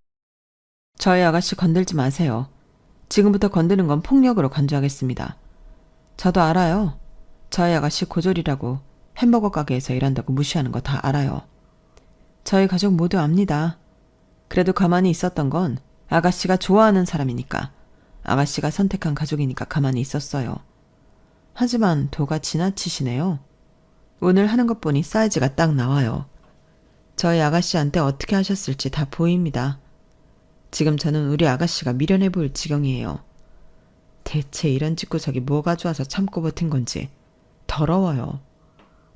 저희 아가씨 건들지 마세요. 지금부터 건드는 건 폭력으로 간주하겠습니다. 저도 알아요. 저희 아가씨 고졸이라고 햄버거 가게에서 일한다고 무시하는 거 다 알아요. 저희 가족 모두 압니다. 그래도 가만히 있었던 건 아가씨가 좋아하는 사람이니까, 아가씨가 선택한 가족이니까 가만히 있었어요. 하지만 도가 지나치시네요. 오늘 하는 것 보니 사이즈가 딱 나와요. 저희 아가씨한테 어떻게 하셨을지 다 보입니다. 지금 저는 우리 아가씨가 미련해 보일 지경이에요. 대체 이런 집구석이 뭐가 좋아서 참고 버틴 건지 더러워요.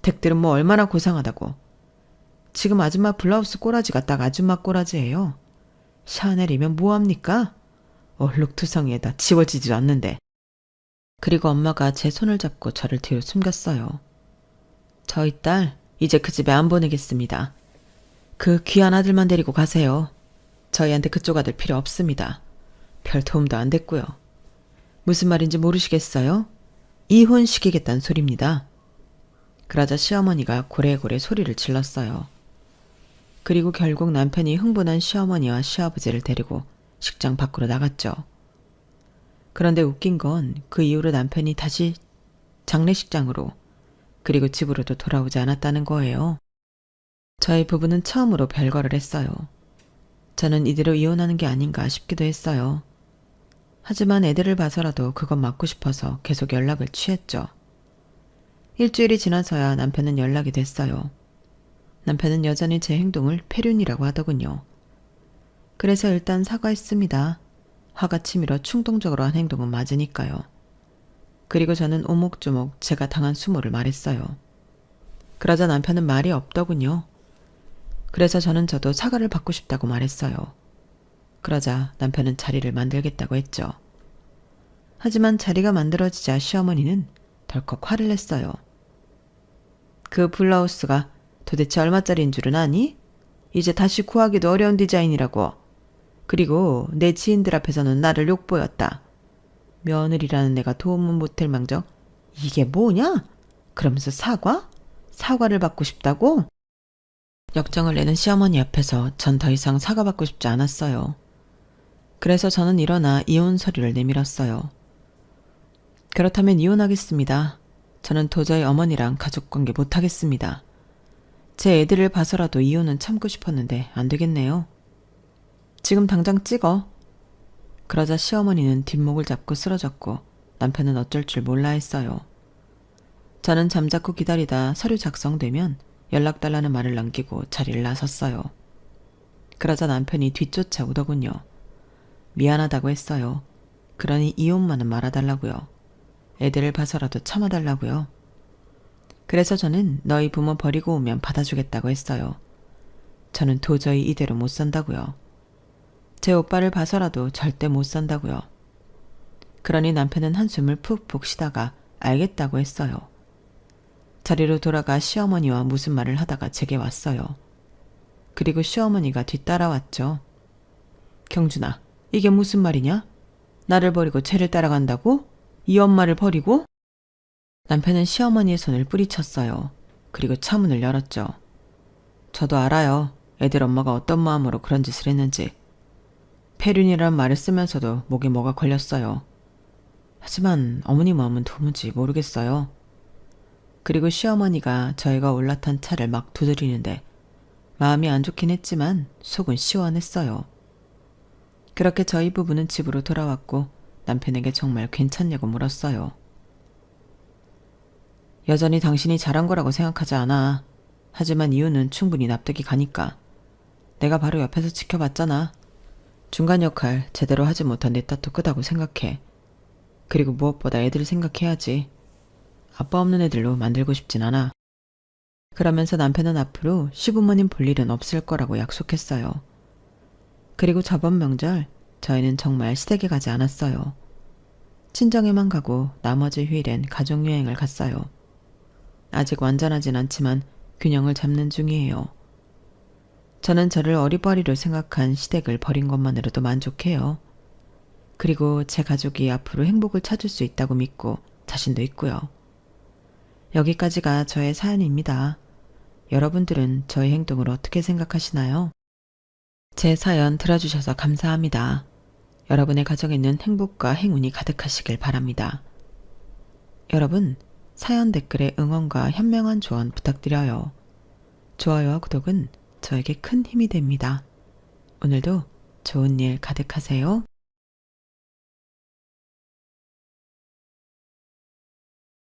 댁들은 뭐 얼마나 고상하다고. 지금 아줌마 블라우스 꼬라지가 딱 아줌마 꼬라지예요. 샤넬이면 뭐합니까? 얼룩투성이에다 지워지지도 않는데. 그리고 엄마가 제 손을 잡고 저를 뒤로 숨겼어요. 저희 딸 이제 그 집에 안 보내겠습니다. 그 귀한 아들만 데리고 가세요. 저희한테 그쪽 아들 필요 없습니다. 별 도움도 안 됐고요. 무슨 말인지 모르시겠어요? 이혼시키겠다는 소리입니다. 그러자 시어머니가 고래고래 소리를 질렀어요. 그리고 결국 남편이 흥분한 시어머니와 시아버지를 데리고 식장 밖으로 나갔죠. 그런데 웃긴 건 그 이후로 남편이 다시 장례식장으로 그리고 집으로도 돌아오지 않았다는 거예요. 저희 부부는 처음으로 별거를 했어요. 저는 이대로 이혼하는 게 아닌가 싶기도 했어요. 하지만 애들을 봐서라도 그건 맞고 싶어서 계속 연락을 취했죠. 일주일이 지나서야 남편은 연락이 됐어요. 남편은 여전히 제 행동을 폐륜이라고 하더군요. 그래서 일단 사과했습니다. 화가 치밀어 충동적으로 한 행동은 맞으니까요. 그리고 저는 오목조목 제가 당한 수모를 말했어요. 그러자 남편은 말이 없더군요. 그래서 저도 사과를 받고 싶다고 말했어요. 그러자 남편은 자리를 만들겠다고 했죠. 하지만 자리가 만들어지자 시어머니는 덜컥 화를 냈어요. 그 블라우스가 도대체 얼마짜리인 줄은 아니? 이제 다시 구하기도 어려운 디자인이라고. 그리고 내 지인들 앞에서는 나를 욕보였다. 며느리라는 내가 도움은 못할 망정 이게 뭐냐? 그러면서 사과? 사과를 받고 싶다고? 역정을 내는 시어머니 앞에서 전 더 이상 사과받고 싶지 않았어요. 그래서 저는 일어나 이혼 서류를 내밀었어요. 그렇다면 이혼하겠습니다. 저는 도저히 어머니랑 가족관계 못하겠습니다. 제 애들을 봐서라도 이혼은 참고 싶었는데 안 되겠네요. 지금 당장 찍어. 그러자 시어머니는 뒷목을 잡고 쓰러졌고 남편은 어쩔 줄 몰라 했어요. 저는 잠자코 기다리다 서류 작성되면 연락달라는 말을 남기고 자리를 나섰어요. 그러자 남편이 뒤쫓아 오더군요. 미안하다고 했어요. 그러니 이혼만은 말아달라고요. 애들을 봐서라도 참아달라고요. 그래서 저는 너희 부모 버리고 오면 받아주겠다고 했어요. 저는 도저히 이대로 못 산다고요. 제 오빠를 봐서라도 절대 못 산다고요. 그러니 남편은 한숨을 푹푹 쉬다가 알겠다고 했어요. 자리로 돌아가 시어머니와 무슨 말을 하다가 제게 왔어요. 그리고 시어머니가 뒤따라왔죠. 경준아, 이게 무슨 말이냐? 나를 버리고 쟤를 따라간다고? 이 엄마를 버리고? 남편은 시어머니의 손을 뿌리쳤어요. 그리고 차문을 열었죠. 저도 알아요. 애들 엄마가 어떤 마음으로 그런 짓을 했는지. 폐륜이란 말을 쓰면서도 목에 뭐가 걸렸어요. 하지만 어머니 마음은 도무지 모르겠어요. 그리고 시어머니가 저희가 올라탄 차를 막 두드리는데 마음이 안 좋긴 했지만 속은 시원했어요. 그렇게 저희 부부는 집으로 돌아왔고 남편에게 정말 괜찮냐고 물었어요. 여전히 당신이 잘한 거라고 생각하지 않아. 하지만 이유는 충분히 납득이 가니까. 내가 바로 옆에서 지켜봤잖아. 중간 역할 제대로 하지 못한 내 탓도 끄다고 생각해. 그리고 무엇보다 애들을 생각해야지. 아빠 없는 애들로 만들고 싶진 않아. 그러면서 남편은 앞으로 시부모님 볼 일은 없을 거라고 약속했어요. 그리고 저번 명절 저희는 정말 시댁에 가지 않았어요. 친정에만 가고 나머지 휴일엔 가족여행을 갔어요. 아직 완전하진 않지만 균형을 잡는 중이에요. 저는 저를 어리버리로 생각한 시댁을 버린 것만으로도 만족해요. 그리고 제 가족이 앞으로 행복을 찾을 수 있다고 믿고 자신도 있고요. 여기까지가 저의 사연입니다. 여러분들은 저의 행동을 어떻게 생각하시나요? 제 사연 들어주셔서 감사합니다. 여러분의 가정에는 행복과 행운이 가득하시길 바랍니다. 여러분, 사연 댓글에 응원과 현명한 조언 부탁드려요. 좋아요와 구독은 저에게 큰 힘이 됩니다. 오늘도 좋은 일 가득하세요.